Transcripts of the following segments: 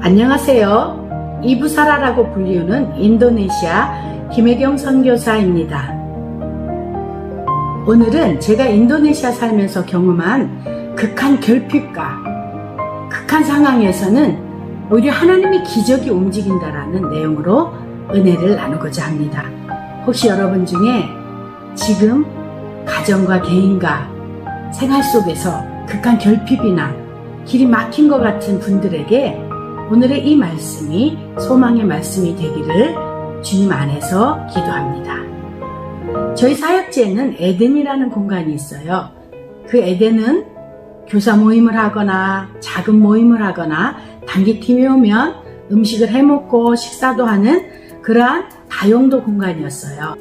안녕하세요. 이부사라라고 불리우는 인도네시아 김혜경 선교사입니다. 오늘은 제가 인도네시아 살면서 경험한 극한 결핍과 극한 상황에서는 오히려 하나님의 기적이 움직인다라는 내용으로 은혜를 나누고자 합니다. 혹시 여러분 중에 지금 가정과 개인과 생활 속에서 극한 결핍이나 길이 막힌 것 같은 분들에게 오늘의 이 말씀이 소망의 말씀이 되기를 주님 안에서 기도합니다. 저희 사역지에는 에덴이라는 공간이 있어요. 그 에덴은 교사 모임을 하거나 작은 모임을 하거나 단기팀이 오면 음식을 해먹고 식사도 하는 그러한 다용도 공간이었어요.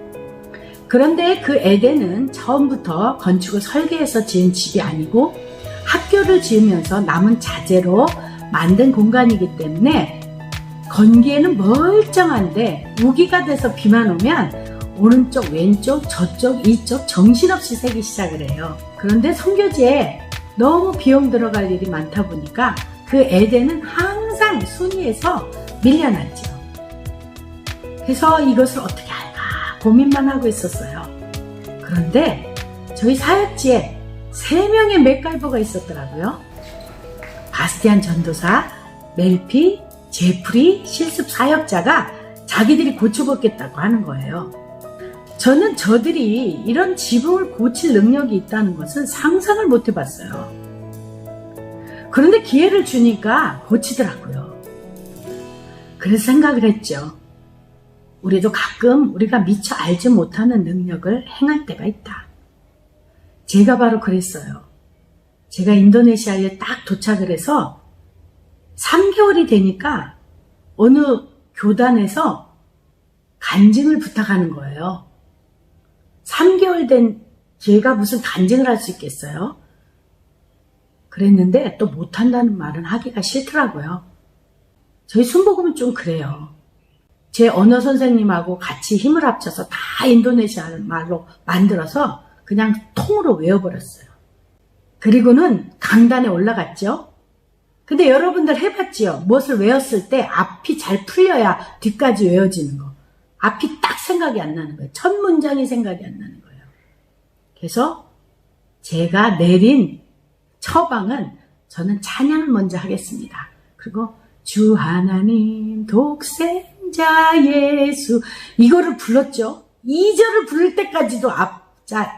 그런데 그 에덴은 처음부터 건축을 설계해서 지은 집이 아니고 학교를 지으면서 남은 자재로 만든 공간이기 때문에 건기에는 멀쩡한데 우기가 돼서 비만 오면 오른쪽 왼쪽 저쪽 이쪽 정신없이 새기 시작을 해요. 그런데 선교지에 너무 비용 들어갈 일이 많다 보니까 그 에덴은 항상 순위에서 밀려났죠. 그래서 이것을 어떻게 할까 고민만 하고 있었어요. 그런데 저희 사역지에 3명의 맥가이버가 있었더라고요. 바스티안 전도사, 멜피, 제프리 실습 사역자가 자기들이 고쳐보겠다고 하는 거예요. 저는 저들이 이런 지붕을 고칠 능력이 있다는 것은 상상을 못 해봤어요. 그런데 기회를 주니까 고치더라고요. 그래서 생각을 했죠. 우리도 가끔 우리가 미처 알지 못하는 능력을 행할 때가 있다. 제가 바로 그랬어요. 제가 인도네시아에 딱 도착을 해서 3개월이 되니까 어느 교단에서 간증을 부탁하는 거예요. 3개월 된 제가 무슨 간증을 할 수 있겠어요? 그랬는데 또 못한다는 말은 하기가 싫더라고요. 저희 순복음은 좀 그래요. 제 언어 선생님하고 같이 힘을 합쳐서 다 인도네시아 말로 만들어서 그냥 통으로 외워버렸어요. 그리고는 강단에 올라갔죠. 근데 여러분들 해봤지요? 무엇을 외웠을 때 앞이 잘 풀려야 뒤까지 외워지는 거. 앞이 딱 생각이 안 나는 거예요. 첫 문장이 생각이 안 나는 거예요. 그래서 제가 내린 처방은 저는 찬양을 먼저 하겠습니다. 그리고 주 하나님 독생자 예수 이거를 불렀죠. 2절을 부를 때까지도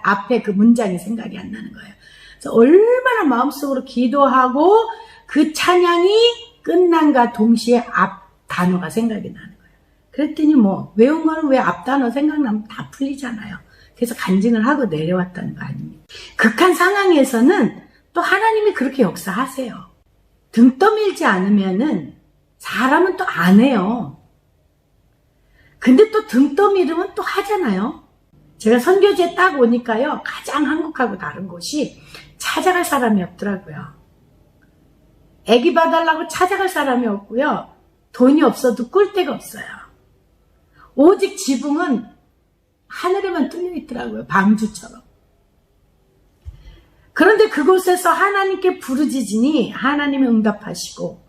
앞에 그 문장이 생각이 안 나는 거예요. 그래서 얼마나 마음속으로 기도하고 그 찬양이 끝난과 동시에 앞 단어가 생각이 나는 거예요. 그랬더니 외운 거는 왜 앞 단어 생각나면 다 풀리잖아요. 그래서 간증을 하고 내려왔다는 거 아닙니까? 극한 상황에서는 또 하나님이 그렇게 역사하세요. 등 떠밀지 않으면은 사람은 또 안 해요. 근데 또 등 떠밀으면 또 하잖아요. 제가 선교지에 딱 오니까요. 가장 한국하고 다른 곳이 찾아갈 사람이 없더라고요. 애기 봐달라고 찾아갈 사람이 없고요. 돈이 없어도 꿀 데가 없어요. 오직 지붕은 하늘에만 뚫려 있더라고요. 방주처럼. 그런데 그곳에서 하나님께 부르짖으니 하나님이 응답하시고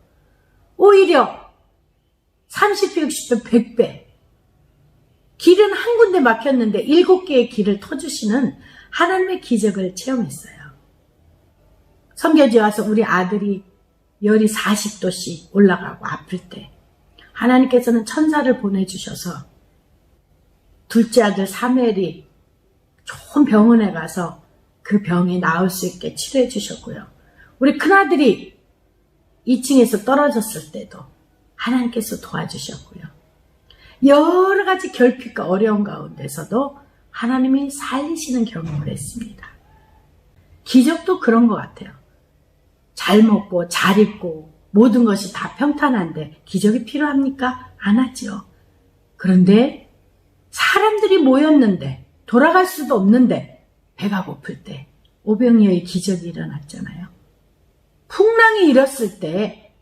오히려 30배, 60배, 100배 길은 한 군데 막혔는데 7개의 길을 터주시는 하나님의 기적을 체험했어요. 선교지에 와서 우리 아들이 열이 40도씩 올라가고 아플 때 하나님께서는 천사를 보내주셔서 둘째 아들 사무엘이 좋은 병원에 가서 그 병이 나을 수 있게 치료해 주셨고요. 우리 큰아들이 2층에서 떨어졌을 때도 하나님께서 도와주셨고요. 여러 가지 결핍과 어려운 가운데서도 하나님이 살리시는 경험을 했습니다. 기적도 그런 것 같아요. 잘 먹고 잘 입고 모든 것이 다 평탄한데 기적이 필요합니까? 안 하죠. 그런데 사람들이 모였는데 돌아갈 수도 없는데 배가 고플 때 오병이어의 기적이 일어났잖아요. 풍랑이 일었을 때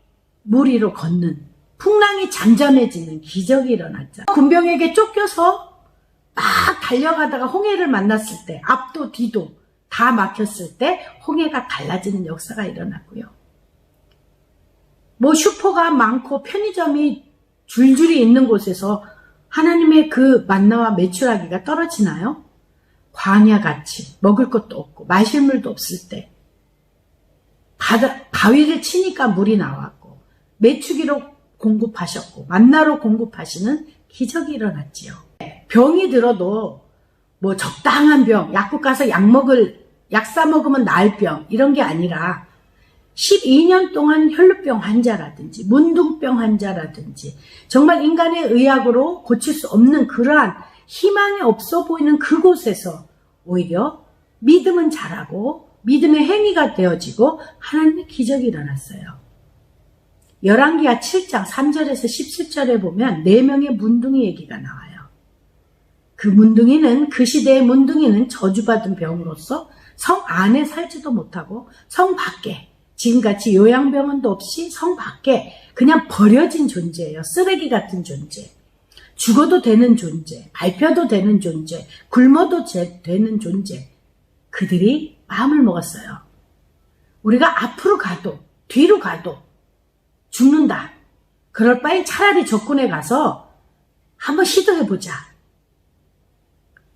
물 위로 걷는 풍랑이 잠잠해지는 기적이 일어났잖아요. 군병에게 쫓겨서 막 달려가다가 홍해를 만났을 때 앞도 뒤도 다 막혔을 때 홍해가 갈라지는 역사가 일어났고요. 뭐 슈퍼가 많고 편의점이 줄줄이 있는 곳에서 하나님의 그 만나와 메추라기가 떨어지나요? 광야같이 먹을 것도 없고 마실 물도 없을 때 바위를 치니까 물이 나왔고 메추기로 공급하셨고 만나로 공급하시는 기적이 일어났지요. 병이 들어도 뭐 적당한 병, 약국 가서 약 사 먹으면 나을 병 이런 게 아니라 12년 동안 혈루병 환자라든지 문둥병 환자라든지 정말 인간의 의학으로 고칠 수 없는 그러한 희망이 없어 보이는 그곳에서 오히려 믿음은 자라고 믿음의 행위가 되어지고 하나님의 기적이 일어났어요. 열왕기하 7장 3절에서 17절에 보면 4명의 문둥이 얘기가 나와요. 그 문둥이는 그 시대의 문둥이는 저주받은 병으로서 성 안에 살지도 못하고 성 밖에 지금같이 요양병원도 없이 성 밖에 그냥 버려진 존재예요. 쓰레기 같은 존재. 죽어도 되는 존재, 밟혀도 되는 존재, 굶어도 되는 존재. 그들이 마음을 먹었어요. 우리가 앞으로 가도 뒤로 가도 죽는다. 그럴 바에 차라리 적군에 가서 한번 시도해보자.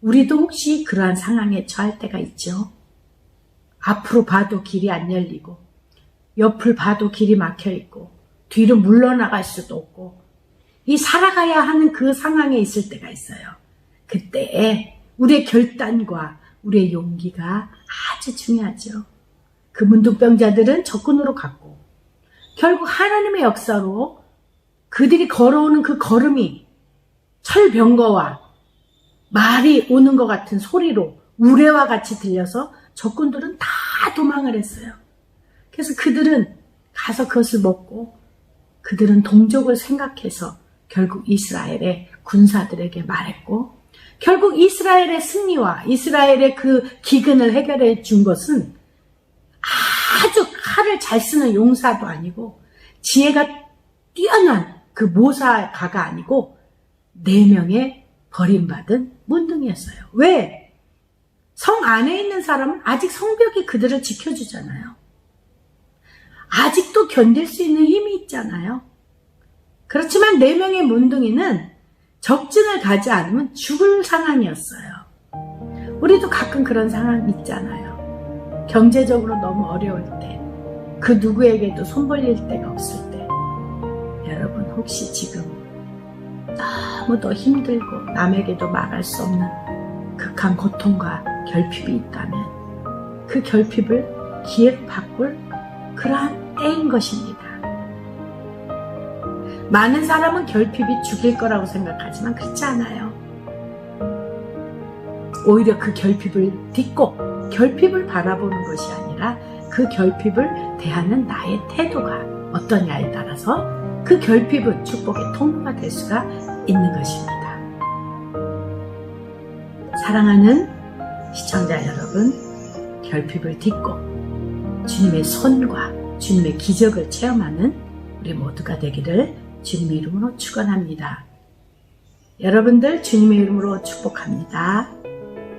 우리도 혹시 그러한 상황에 처할 때가 있죠. 앞으로 봐도 길이 안 열리고 옆을 봐도 길이 막혀있고 뒤로 물러나갈 수도 없고 이 살아가야 하는 그 상황에 있을 때가 있어요. 그때에 우리의 결단과 우리의 용기가 아주 중요하죠. 그 문둥병자들은 적군으로 갔고 결국 하나님의 역사로 그들이 걸어오는 그 걸음이 철병거와 말이 오는 것 같은 소리로 우레와 같이 들려서 적군들은 다 도망을 했어요. 그래서 그들은 가서 그것을 먹고 그들은 동족을 생각해서 결국 이스라엘의 군사들에게 말했고 결국 이스라엘의 승리와 이스라엘의 그 기근을 해결해 준 것은 아주 칼을 잘 쓰는 용사도 아니고 지혜가 뛰어난 그 모사가가 아니고 4명의 버림받은 문둥이였어요. 왜? 성 안에 있는 사람은 아직 성벽이 그들을 지켜주잖아요. 아직도 견딜 수 있는 힘이 있잖아요. 그렇지만 4명의 문둥이는 적증을 가지 않으면 죽을 상황이었어요. 우리도 가끔 그런 상황 있잖아요. 경제적으로 너무 어려울 때, 그 누구에게도 손 벌릴 데가 없을 때, 여러분 혹시 지금 너무도 힘들고 남에게도 말할 수 없는 극한 고통과 결핍이 있다면 그 결핍을 기회로 바꿀 그러한 때인 것입니다. 많은 사람은 결핍이 죽일 거라고 생각하지만 그렇지 않아요. 오히려 그 결핍을 딛고 결핍을 바라보는 것이 아니라 그 결핍을 대하는 나의 태도가 어떠냐에 따라서 그 결핍은 축복의 통로가 될 수가 있는 것입니다. 사랑하는 시청자 여러분, 결핍을 딛고 주님의 손과 주님의 기적을 체험하는 우리 모두가 되기를 주님의 이름으로 축원합니다. 여러분들 주님의 이름으로 축복합니다.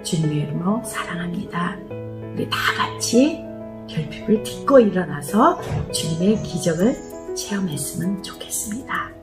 주님의 이름으로 사랑합니다. 우리 다 같이 결핍을 딛고 일어나서 주님의 기적을 체험했으면 좋겠습니다.